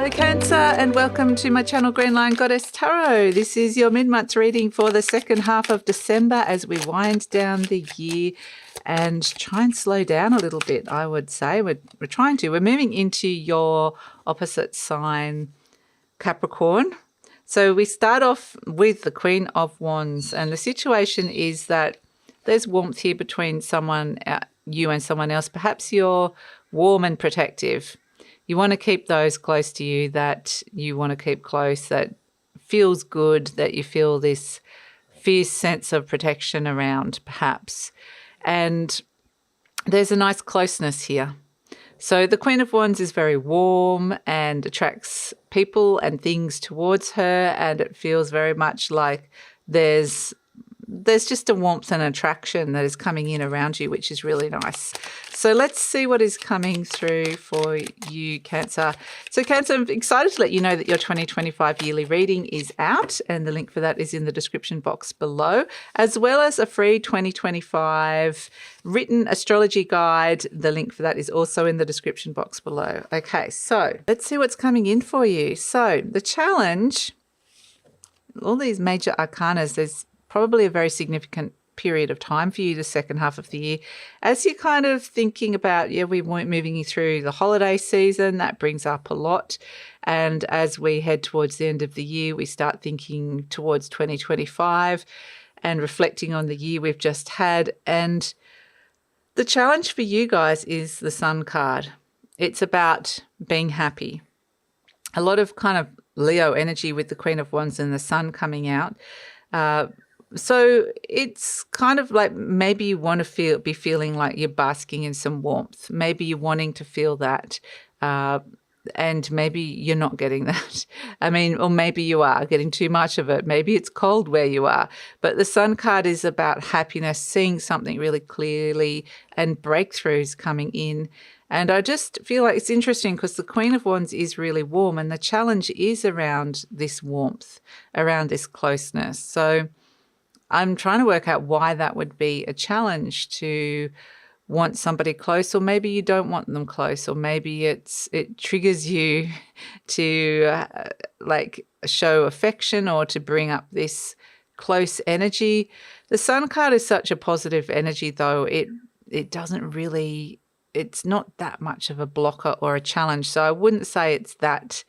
Hello Cancer and welcome to my channel GreenLion Goddess Tarot. This is your mid-month reading for the second half of December as we wind down the year and try and slow down a little bit, I would say. We're moving into your opposite sign, Capricorn. So we start off with the Queen of Wands, and the situation is that there's warmth here between you and someone else. Perhaps you're warm and protective. You want to keep those close to you that you want to keep close, that feels good, that you feel this fierce sense of protection around, perhaps. And there's a nice closeness here. So the Queen of Wands is very warm and attracts people and things towards her, and it feels very much like there's just a warmth and attraction that is coming in around you, which is really nice. So let's see what is coming through for you, Cancer. So Cancer, I'm excited to let you know that your 2025 yearly reading is out, and the link for that is in the description box below, as well as a free 2025 written astrology guide. The link for that is also in the description box below. Okay, so let's see what's coming in for you. So the challenge, all these major arcanas, there's probably a very significant period of time for you the second half of the year. As you're kind of thinking about, we're moving you through the holiday season, that brings up a lot. And as we head towards the end of the year, we start thinking towards 2025 and reflecting on the year we've just had. And the challenge for you guys is the Sun card. It's about being happy. A lot of kind of Leo energy with the Queen of Wands and the Sun coming out. So it's kind of like maybe you want to be feeling like you're basking in some warmth. Maybe you're wanting to feel that, and maybe you're not getting that. Or maybe you are getting too much of it. Maybe it's cold where you are. But the Sun card is about happiness, seeing something really clearly, and breakthroughs coming in. And I just feel like it's interesting because the Queen of Wands is really warm, and the challenge is around this warmth, around this closeness. So I'm trying to work out why that would be a challenge to want somebody close, or maybe you don't want them close, or maybe it triggers you to show affection or to bring up this close energy. The Sun card is such a positive energy, though. It doesn't really, it's not that much of a blocker or a challenge. So I wouldn't say it's that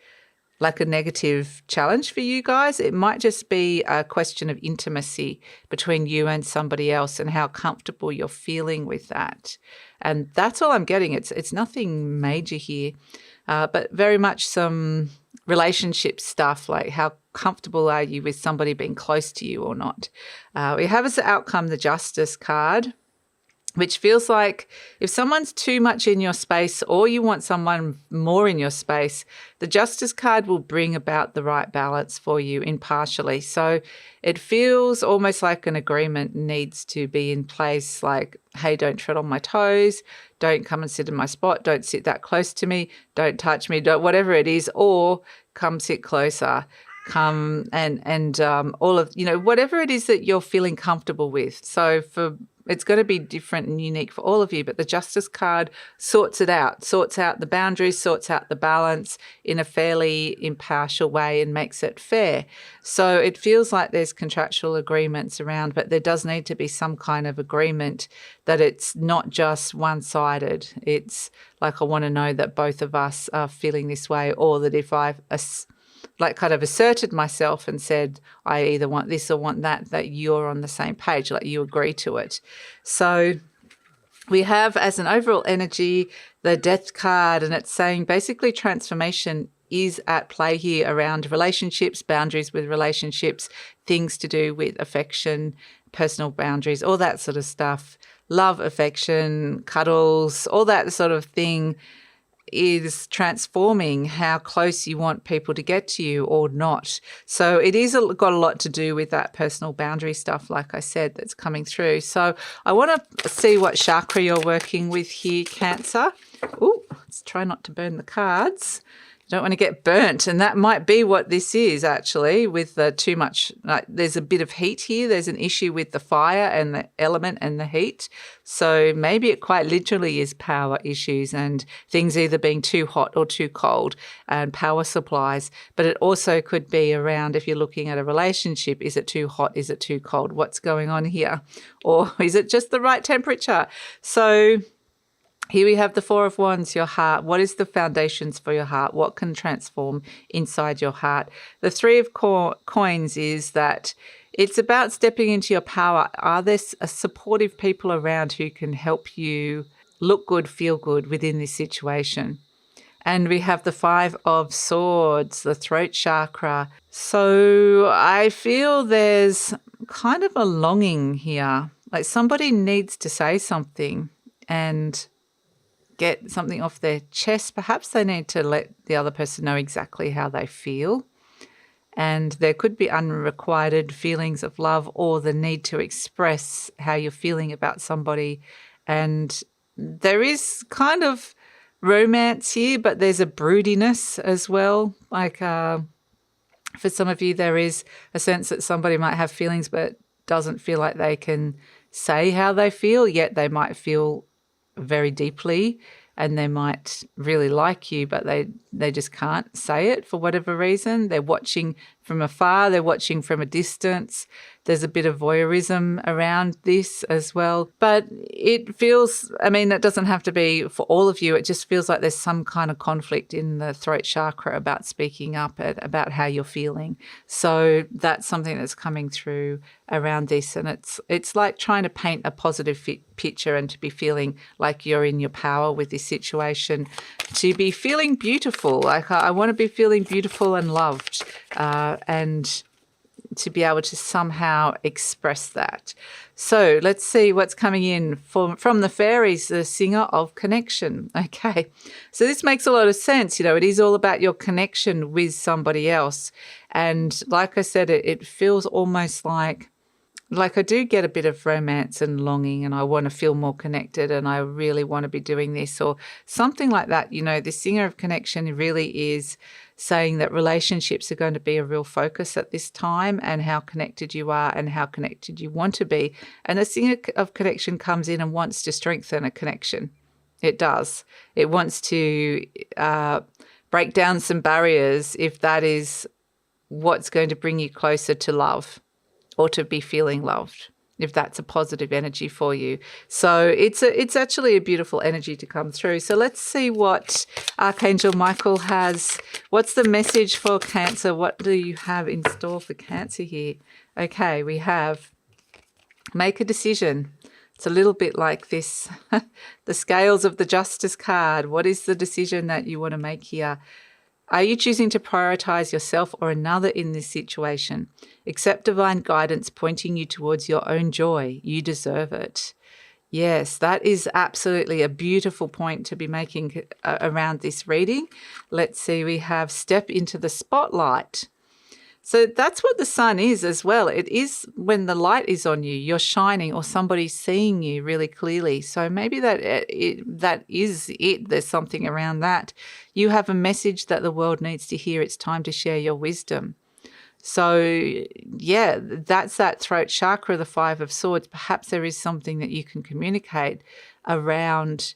like a negative challenge for you guys. It might just be a question of intimacy between you and somebody else and how comfortable you're feeling with that. And that's all I'm getting. It's nothing major here, but very much some relationship stuff, like how comfortable are you with somebody being close to you or not. We have as the outcome the Justice card, which feels like if someone's too much in your space or you want someone more in your space, the Justice card will bring about the right balance for you impartially. So it feels almost like an agreement needs to be in place, like, hey, don't tread on my toes, don't come and sit in my spot, don't sit that close to me, don't touch me, don't whatever it is, or come sit closer. Come and all of, whatever it is that you're feeling comfortable with. So it's going to be different and unique for all of you, but the Justice card sorts out the boundaries, sorts out the balance in a fairly impartial way and makes it fair. So it feels like there's contractual agreements around, but there does need to be some kind of agreement that it's not just one-sided. It's like, I want to know that both of us are feeling this way, or that if I've kind of asserted myself and said, I either want this or want that, that you're on the same page, like you agree to it. So we have as an overall energy the Death card, and it's saying basically transformation is at play here around relationships, boundaries with relationships, things to do with affection, personal boundaries, all that sort of stuff, love, affection, cuddles, all that sort of thing is transforming how close you want people to get to you or not. So it is got a lot to do with that personal boundary stuff, like I said, that's coming through. So I want to see what chakra you're working with here, Cancer. Ooh, let's try not to burn the cards. You don't want to get burnt, and that might be what this is actually with too much. There's a bit of heat here. There's an issue with the fire and the element and the heat. So maybe it quite literally is power issues and things either being too hot or too cold and power supplies. But it also could be around, if you're looking at a relationship, is it too hot? Is it too cold? What's going on here? Or is it just the right temperature? So here we have the Four of Wands, your heart. What is the foundations for your heart? What can transform inside your heart? The Three of Coins is that it's about stepping into your power. Are there supportive people around who can help you look good, feel good within this situation? And we have the Five of Swords, the throat chakra. So I feel there's kind of a longing here. Like somebody needs to say something and get something off their chest. Perhaps they need to let the other person know exactly how they feel. And there could be unrequited feelings of love or the need to express how you're feeling about somebody. And there is kind of romance here, but there's a broodiness as well. Like for some of you, there is a sense that somebody might have feelings but doesn't feel like they can say how they feel, yet they might feel very deeply and they might really like you, but they just can't say it for whatever reason. They're watching from afar, they're watching from a distance. There's a bit of voyeurism around this as well. But it feels, I mean, that doesn't have to be for all of you. It just feels like there's some kind of conflict in the throat chakra about speaking up about how you're feeling. So that's something that's coming through around this. And it's like trying to paint a positive picture and to be feeling like you're in your power with this situation, to be feeling beautiful. Like I want to be feeling beautiful and loved, and to be able to somehow express that. So let's see what's coming in from the fairies, the singer of connection. Okay, so this makes a lot of sense. You know, it is all about your connection with somebody else. And like I said, it feels almost like I do get a bit of romance and longing, and I want to feel more connected and I really want to be doing this or something like that. You know, the singer of connection really is saying that relationships are going to be a real focus at this time, and how connected you are and how connected you want to be. And the singer of connection comes in and wants to strengthen a connection. It does. It wants to break down some barriers if that is what's going to bring you closer to love or to be feeling loved, if that's a positive energy for you. So it's actually a beautiful energy to come through. So let's see what Archangel Michael has. What's the message for Cancer? What do you have in store for Cancer here? Okay, we have make a decision. It's a little bit like this, the scales of the Justice card. What is the decision that you want to make here? Are you choosing to prioritize yourself or another in this situation? Accept divine guidance pointing you towards your own joy. You deserve it. Yes, that is absolutely a beautiful point to be making around this reading. Let's see, we have step into the spotlight. So that's what the sun is as well. It is when the light is on you, you're shining, or somebody's seeing you really clearly. So maybe that is it. There's something around that. You have a message that the world needs to hear. It's time to share your wisdom. So yeah, that's that throat chakra, the Five of Swords. Perhaps there is something that you can communicate around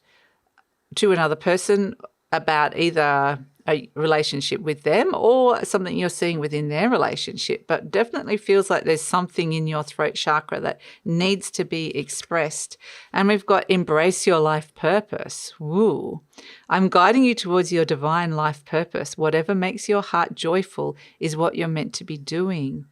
to another person about either a relationship with them or something you're seeing within their relationship, but definitely feels like there's something in your throat chakra that needs to be expressed. And we've got embrace your life purpose. Woo. I'm guiding you towards your divine life purpose. Whatever makes your heart joyful is what you're meant to be doing.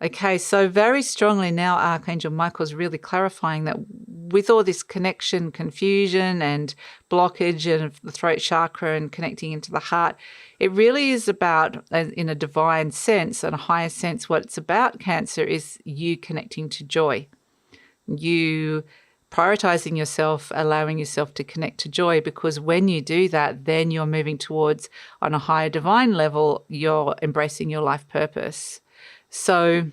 Okay, so very strongly now Archangel Michael's really clarifying that with all this connection, confusion and blockage and the throat chakra and connecting into the heart, it really is about, in a divine sense and a higher sense, what it's about, Cancer, is you connecting to joy. You prioritizing yourself, allowing yourself to connect to joy, because when you do that, then you're moving towards, on a higher divine level, you're embracing your life purpose. So,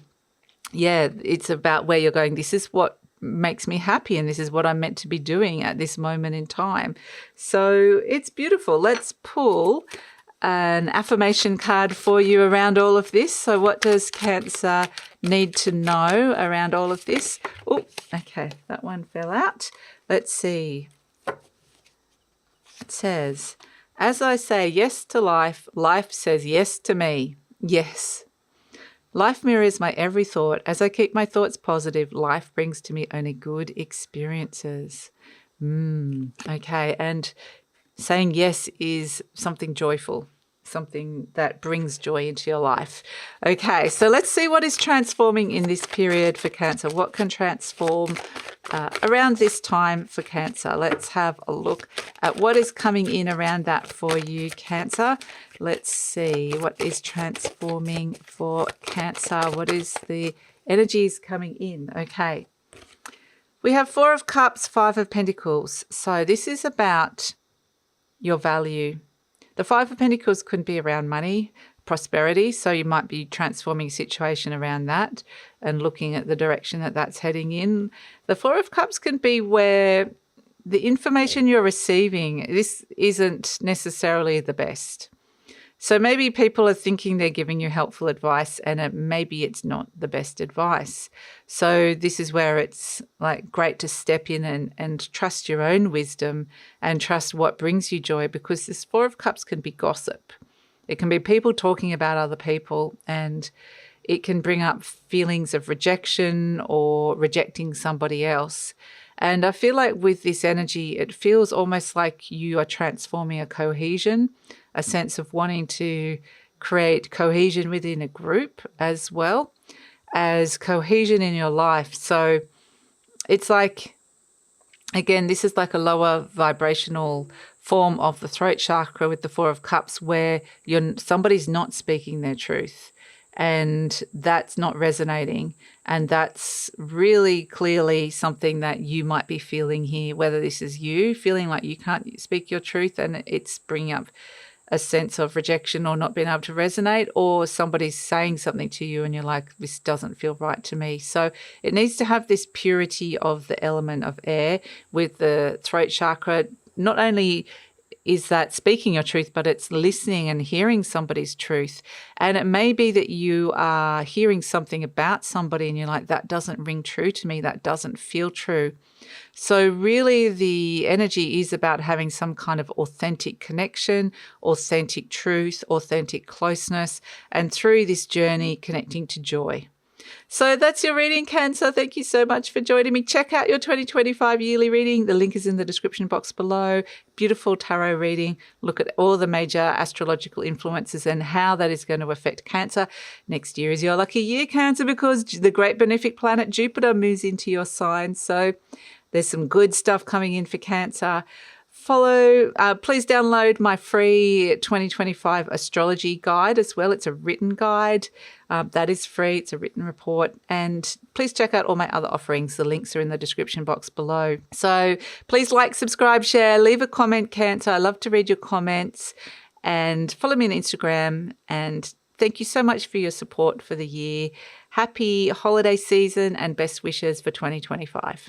yeah, it's about where you're going. This is what makes me happy and this is what I'm meant to be doing at this moment in time. So it's beautiful. Let's pull an affirmation card for you around all of this. So what does Cancer need to know around all of this? Oh, okay, that one fell out. Let's see. It says, as I say yes to life, life says yes to me. Yes. Life mirrors my every thought. As I keep my thoughts positive, life brings to me only good experiences. Okay, and saying yes is something joyful, something that brings joy into your life. Okay, so let's see what is transforming in this period for Cancer. What can transform around this time for Cancer? Let's have a look at what is coming in around that for you, Cancer. Let's see what is transforming for Cancer. What is the energies coming in? Okay. We have Four of Cups, Five of Pentacles. So this is about your value. The Five of Pentacles could be around money, prosperity. So you might be transforming a situation around that and looking at the direction that that's heading in. The Four of Cups can be where the information you're receiving, this isn't necessarily the best. So maybe people are thinking they're giving you helpful advice and maybe it's not the best advice. So this is where it's like great to step in and trust your own wisdom and trust what brings you joy, because this Four of Cups can be gossip. It can be people talking about other people, and it can bring up feelings of rejection or rejecting somebody else. And I feel like with this energy, it feels almost like you are transforming a cohesion, a sense of wanting to create cohesion within a group as well as cohesion in your life. So it's like, again, this is like a lower vibrational form of the throat chakra with the Four of Cups, where somebody's not speaking their truth and that's not resonating. And that's really clearly something that you might be feeling here, whether this is you feeling like you can't speak your truth and it's bringing up a sense of rejection or not being able to resonate, or somebody's saying something to you and you're like, this doesn't feel right to me. So it needs to have this purity of the element of air with the throat chakra. Not only is that speaking your truth, but it's listening and hearing somebody's truth. And it may be that you are hearing something about somebody and you're like, that doesn't ring true to me, that doesn't feel true. So really the energy is about having some kind of authentic connection, authentic truth, authentic closeness, and through this journey connecting to joy. So that's your reading, Cancer. Thank you so much for joining me. Check out your 2025 yearly reading. The link is in the description box below. Beautiful tarot reading. Look at all the major astrological influences and how that is going to affect Cancer. Next year is your lucky year, Cancer, because the great benefic planet Jupiter moves into your sign. So there's some good stuff coming in for Cancer. Please download my free 2025 astrology guide as well. It's a written guide. That is free. It's a written report. And please check out all my other offerings. The links are in the description box below. So please like, subscribe, share, leave a comment, Cancer. I love to read your comments, and follow me on Instagram. And thank you so much for your support for the year. Happy holiday season and best wishes for 2025.